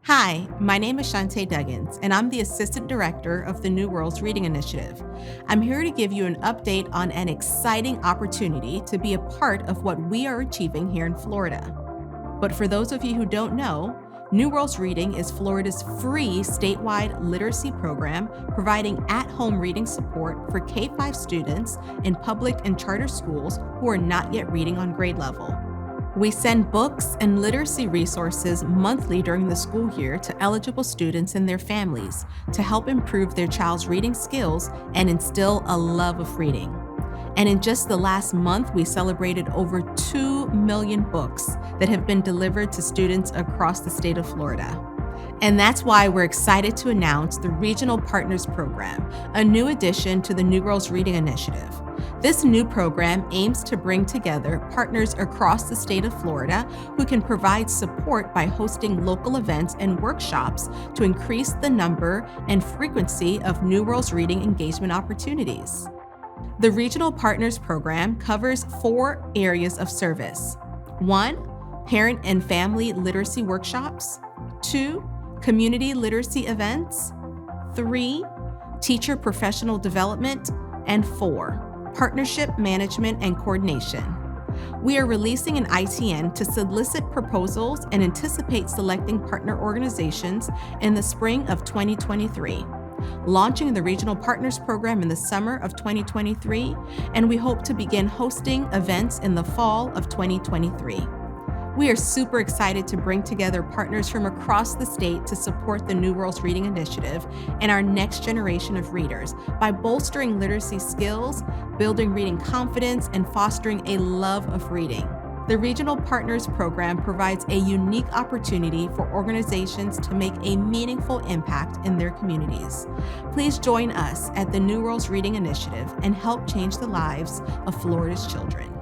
Hi, my name is Shantae Duggins, and I'm the Assistant Director of the New Worlds Reading Initiative. I'm here to give you an update on an exciting opportunity to be a part of what we are achieving here in Florida. But for those of you who don't know, New Worlds Reading is Florida's free statewide literacy program providing at-home reading support for K-5 students in public and charter schools who are not yet reading on grade level. We send books and literacy resources monthly during the school year to eligible students and their families to help improve their child's reading skills and instill a love of reading. And in just the last month, we celebrated over 2 million books that have been delivered to students across the state of Florida. And that's why we're excited to announce the Regional Partners Program, a new addition to the New Worlds Reading Initiative. This new program aims to bring together partners across the state of Florida who can provide support by hosting local events and workshops to increase the number and frequency of New Worlds reading engagement opportunities. The Regional Partners Program covers 4 areas of service. 1. Parent and family literacy workshops. 2. Community literacy events. 3. Teacher professional development. And 4. Partnership management and coordination. We are releasing an ITN to solicit proposals and anticipate selecting partner organizations in the spring of 2023, launching the Regional Partners Program in the summer of 2023, and we hope to begin hosting events in the fall of 2023. We are super excited to bring together partners from across the state to support the New Worlds Reading Initiative and our next generation of readers by bolstering literacy skills, building reading confidence, and fostering a love of reading. The Regional Partners Program provides a unique opportunity for organizations to make a meaningful impact in their communities. Please join us at the New Worlds Reading Initiative and help change the lives of Florida's children.